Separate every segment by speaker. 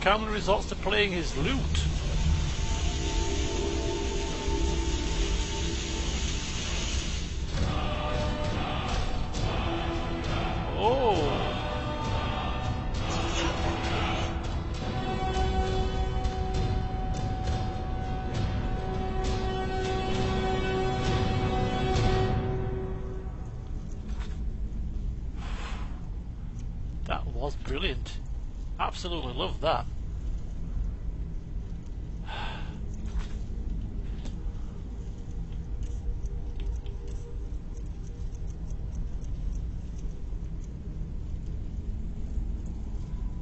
Speaker 1: calmly resorts to playing his lute. Oh! That was brilliant. Absolutely loved that.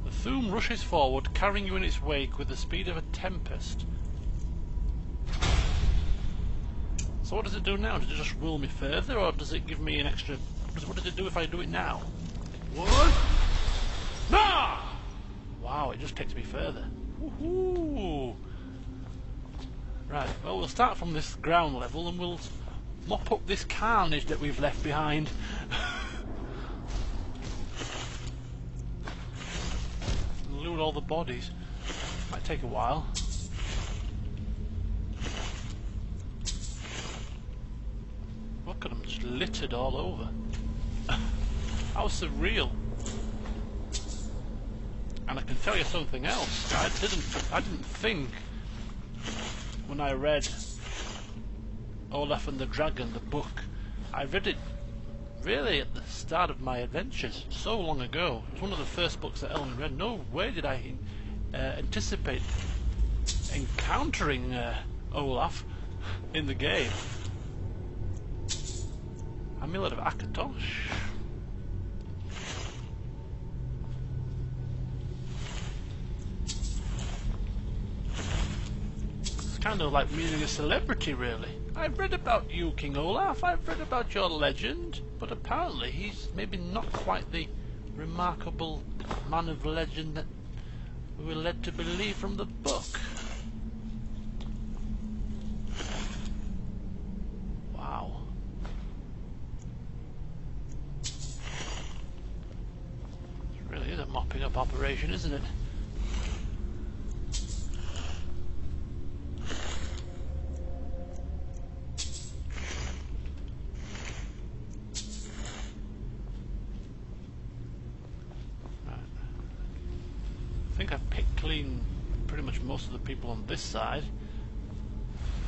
Speaker 1: The Thum rushes forward, carrying you in its wake with the speed of a tempest. So what does it do now? Does it just roll me further, or does it give me an extra... What does it do if I do it now? What? No! Wow, it just takes me further. Woohoo! Right, well, we'll start from this ground level and we'll mop up this carnage that we've left behind. And loot all the bodies. Might take a while. Look at them, just littered all over. How surreal. And I can tell you something else. I didn't think when I read Olaf and the Dragon, the book. I read it really at the start of my adventures, so long ago. It was one of the first books that Ellen read. No way did I anticipate encountering Olaf in the game. Amulet of Akatosh. Kind of like meeting a celebrity, really. I've read about you, King Olaf, I've read about your legend, but apparently he's maybe not quite the remarkable man of legend that we were led to believe from the book. Wow. It really is a mopping up operation, isn't it? I think I've picked clean pretty much most of the people on this side.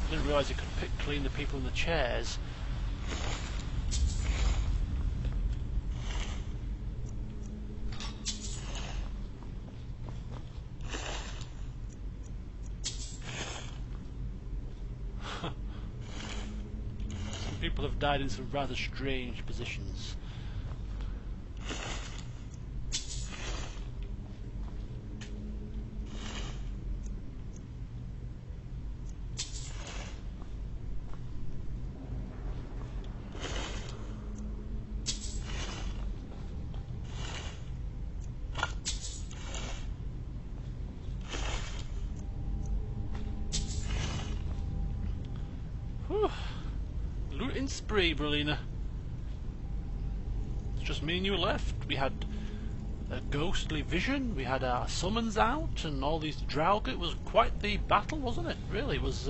Speaker 1: I didn't realise you could pick clean the people in the chairs. Some people have died in some rather strange positions. Looting spree, Brolina. It's just me and you left. We had a ghostly vision, we had our summons out, and all these Draugr. It was quite the battle, wasn't it? Really, it was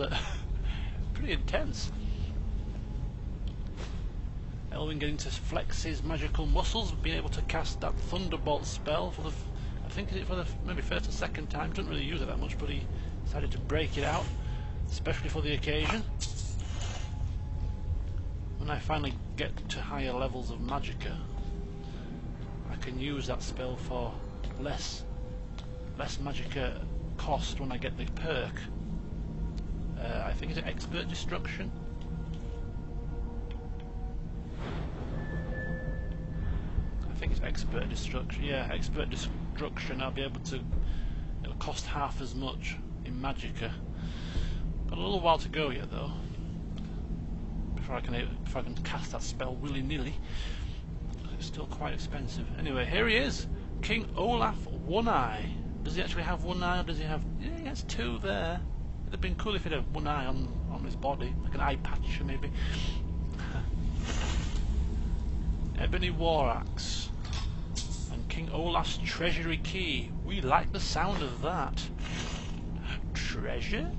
Speaker 1: pretty intense. Elwyn getting to flex his magical muscles, being able to cast that Thunderbolt spell for the... I think it's for the maybe first or second time. Doesn't really use it that much, but he decided to break it out, especially for the occasion. When I finally get to higher levels of Magicka, I can use that spell for less Magicka cost when I get the perk. I think it's Expert Destruction. I think it's Expert Destruction. Yeah, Expert Destruction. I'll be able to. It'll cost half as much in Magicka. Got a little while to go yet, though. Before I can cast that spell willy-nilly. It's still quite expensive. Anyway, here he is, King Olaf One Eye. Does he actually have one eye, or does he have... Yeah, he has two there. It'd have been cool if he'd had one eye on his body, like an eye patch maybe. Ebony War Axe and King Olaf's treasury key. We like the sound of that. Treasure?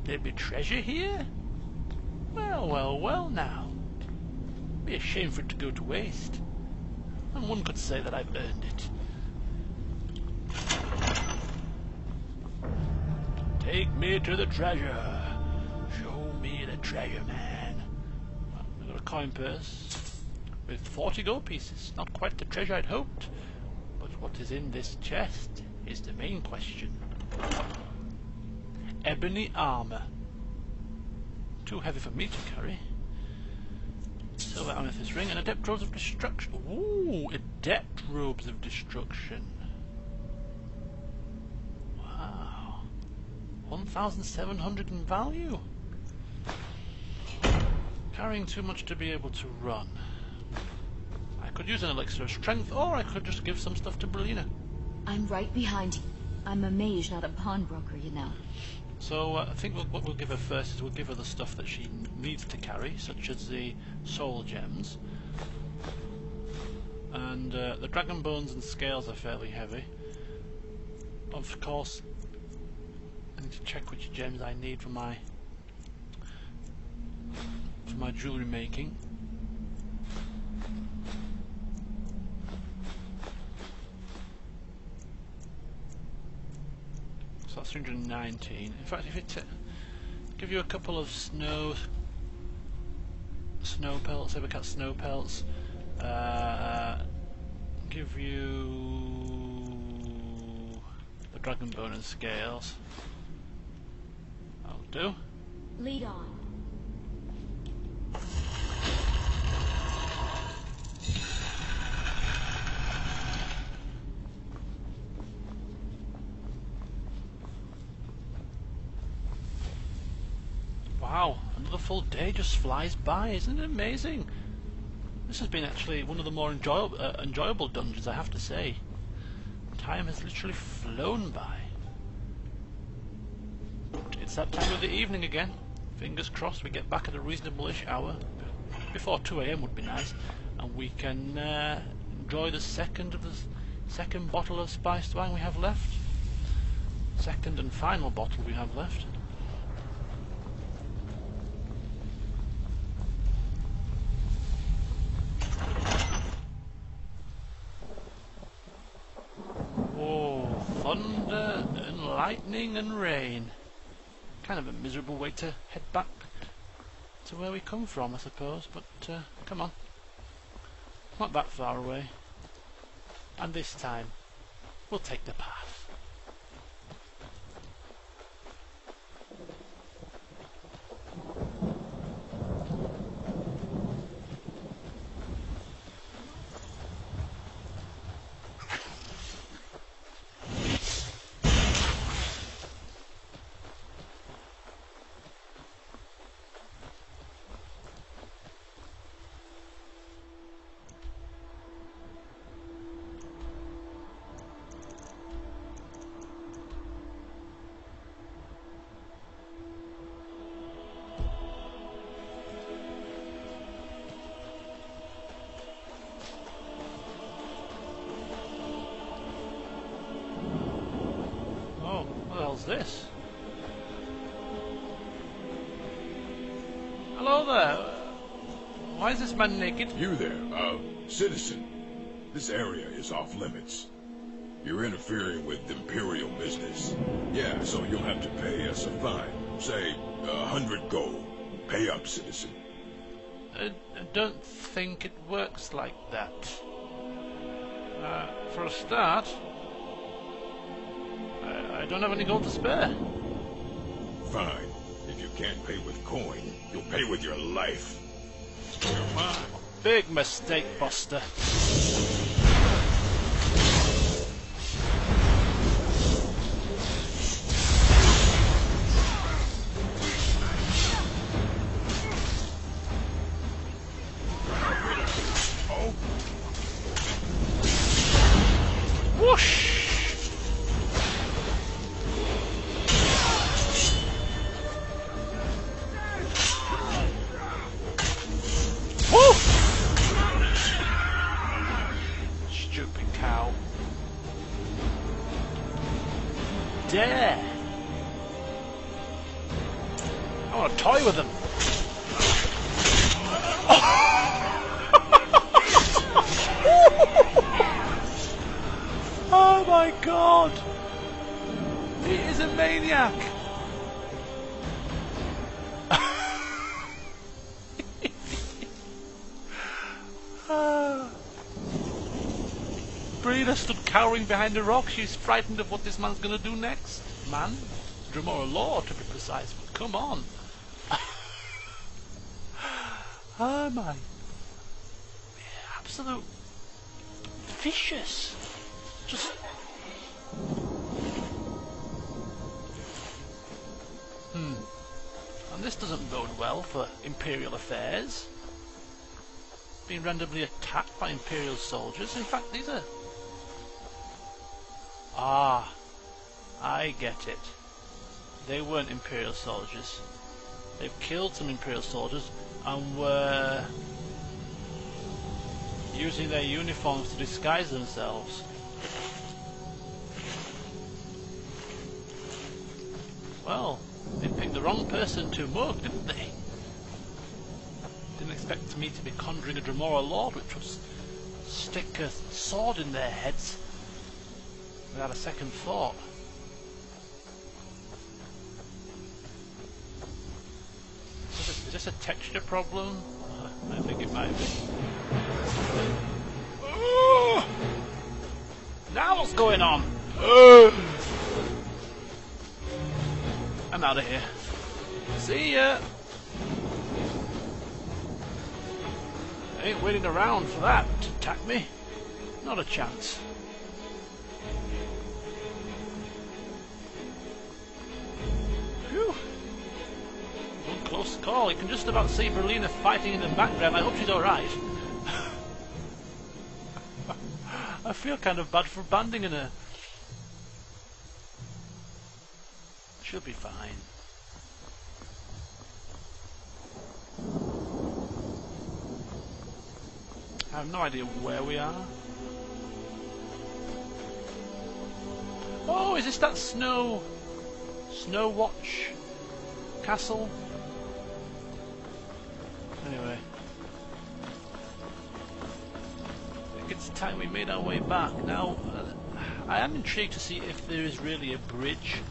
Speaker 1: There'd be treasure here? Well, well, well now. Be a shame for it to go to waste. And one could say that I've earned it. Take me to the treasure. Show me the treasure, man. Well, I've got a coin purse with 40 gold pieces. Not quite the treasure I'd hoped. But what is in this chest is the main question. Ebony armor. Too heavy for me to carry. Silver amethyst ring and adept robes of destruction. Ooh, adept robes of destruction. Wow. 1,700 in value. Carrying too much to be able to run. I could use an elixir of strength, or I could just give some stuff to Berlina.
Speaker 2: I'm right behind you. I'm a mage, not a pawnbroker, you know.
Speaker 1: So I think what we'll give her first is we'll give her the stuff that she needs to carry, such as the soul gems. And the dragon bones and scales are fairly heavy. Of course, I need to check which gems I need for my jewellery making. So that's 319. In fact, if it give you a couple of snow pelts, Evercat snow pelts, give you the dragon bone and scales. I'll do.
Speaker 2: Lead on.
Speaker 1: Wow, another full day just flies by, isn't it amazing? This has been actually one of the more enjoyable dungeons, I have to say. Time has literally flown by. It's that time of the evening again. Fingers crossed we get back at a reasonable-ish hour. Before 2 AM would be nice. And we can enjoy the second bottle of spiced wine we have left. Second and final bottle we have left. Thunder and lightning and rain. Kind of a miserable way to head back to where we come from, I suppose, but come on. Not that far away. And this time, we'll take the path. This? Hello there. Why is this man naked?
Speaker 3: You there, citizen. This area is off limits. You're interfering with Imperial business. Yeah, so you'll have to pay us a fine. Say, 100 gold. Pay up, citizen.
Speaker 1: I don't think it works like that. For a start, I don't have any gold to spare.
Speaker 3: Fine. If you can't pay with coin, you'll pay with your life.
Speaker 1: Come on. Big mistake, Buster.
Speaker 3: Oh.
Speaker 1: Whoosh! Yeah! I want to toy with them! Oh my god! He is a maniac! Brina stood cowering behind a rock. She's frightened of what this man's gonna do next. Man? Drumora Law, to be precise, but come on. Oh my. Absolute vicious. Just... And this doesn't bode well for Imperial affairs. Being randomly attacked by Imperial soldiers. In fact, these are... Ah, I get it. They weren't Imperial soldiers. They've killed some Imperial soldiers and were using their uniforms to disguise themselves. Well, they picked the wrong person to mug, didn't they? Didn't expect me to be conjuring a Drumora Lord, which was stick a sword in their heads without a second thought. Is this a texture problem? I think it might be. Now what's going on? I'm out of here. See ya! I ain't waiting around for that to attack me. Not a chance. Phew. One close call. You can just about see Berlina fighting in the background. I hope she's alright. I feel kind of bad for abandoning her. She'll be fine. I have no idea where we are. Oh, is this that Snow Watch castle? Anyway, I think it's time we made our way back. Now, I am intrigued to see if there is really a bridge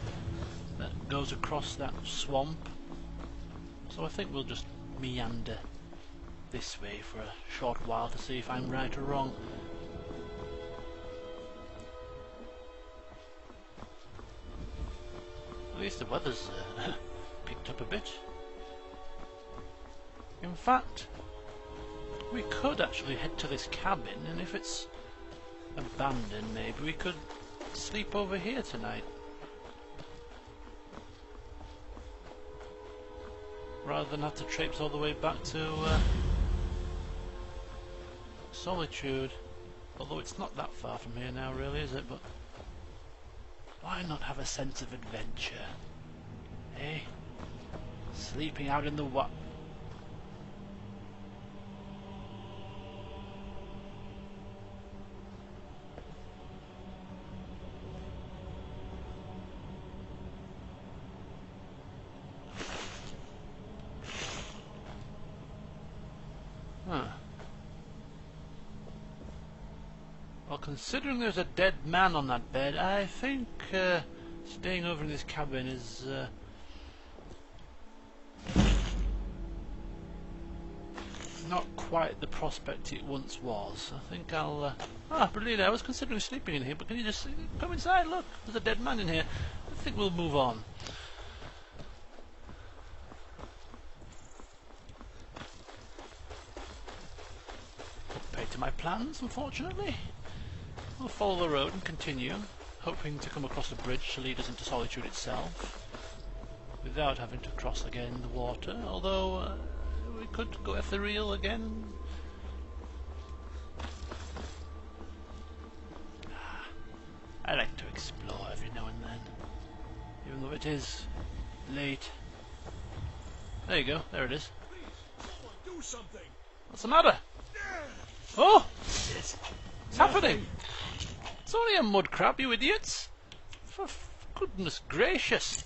Speaker 1: that goes across that swamp. So I think we'll just meander this way for a short while to see if I'm right or wrong. At least the weather's picked up a bit. In fact, we could actually head to this cabin, and if it's abandoned, maybe we could sleep over here tonight. Rather than have to traipse all the way back to Solitude. Although it's not that far from here now, really, is it? But why not have a sense of adventure? Eh? Sleeping out in the what? Huh. Well, considering there's a dead man on that bed, I think staying over in this cabin is not quite the prospect it once was. I think I'll... Berlina, I was considering sleeping in here, but can you just come inside? Look, there's a dead man in here. I think we'll move on. To my plans, unfortunately. We'll follow the road and continue, hoping to come across a bridge to lead us into Solitude itself, without having to cross again the water, although we could go ethereal again. I like to explore every now and then, even though it is late. There you go, there it is.
Speaker 3: Do something.
Speaker 1: What's the matter? Oh! It's happening! It's only a mud crab, you idiots! For Goodness gracious!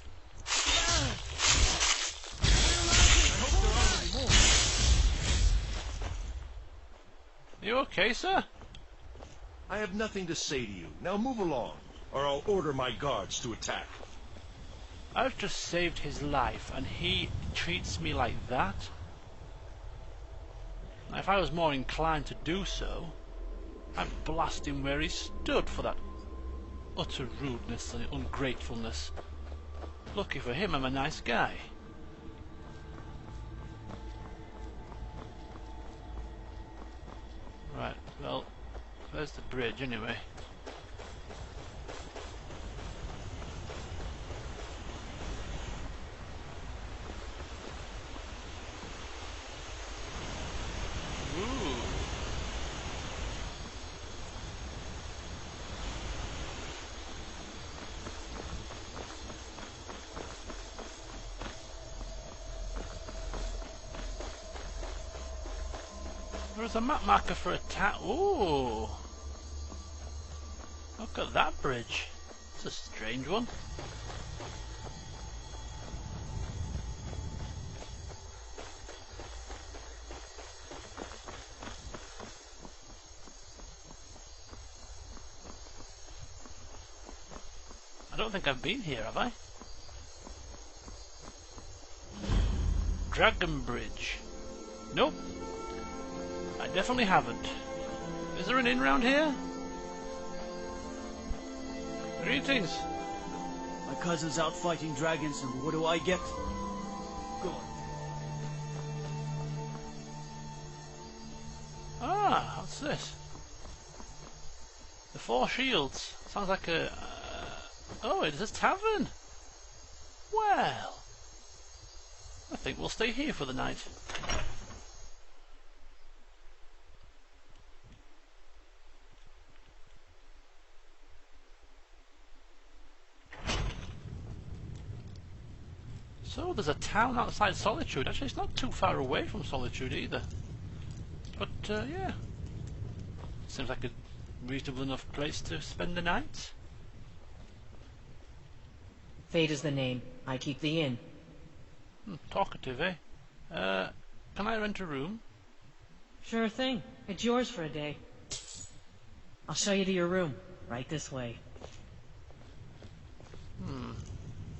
Speaker 1: You okay, sir?
Speaker 4: I have nothing to say to you. Now move along, or I'll order my guards to attack.
Speaker 1: I've just saved his life, and he treats me like that? Now, if I was more inclined to do so, I'd blast him where he stood for that utter rudeness and ungratefulness. Lucky for him, I'm a nice guy. Right, well, there's the bridge anyway. Ooh. There's a map marker for a ooh! Look at that bridge. It's a strange one. I don't think I've been here, have I? Dragon Bridge. Nope. I definitely haven't. Is there an inn round here? Greetings.
Speaker 5: My cousin's out fighting dragons, and what do I get? Go on.
Speaker 1: Ah, what's this? The Four Shields. Sounds like a... oh, it's a tavern. Well, I think we'll stay here for the night. So there's a town outside Solitude. Actually, it's not too far away from Solitude either. But yeah, seems like a reasonable enough place to spend the night.
Speaker 6: Fate is the name. I keep the inn.
Speaker 1: Talkative, eh? Can I rent a room?
Speaker 6: Sure thing. It's yours for a day. I'll show you to your room. Right this way.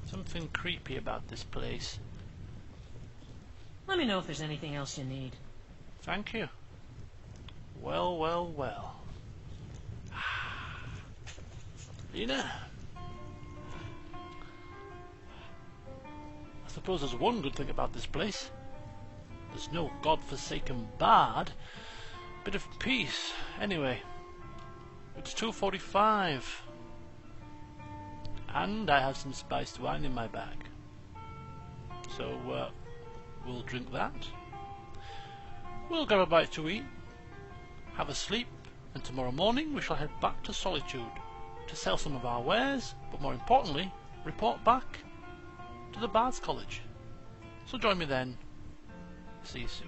Speaker 1: Something creepy about this place.
Speaker 6: Let me know if there's anything else you need.
Speaker 1: Thank you. Well, well, well. Lena? I suppose there's one good thing about this place. There's no godforsaken bard. Bit of peace. Anyway, it's 2:45. And I have some spiced wine in my bag. So, we'll drink that. We'll grab a bite to eat, have a sleep, and tomorrow morning we shall head back to Solitude to sell some of our wares, but more importantly, report back to the Bard's College. So join me then. See you soon.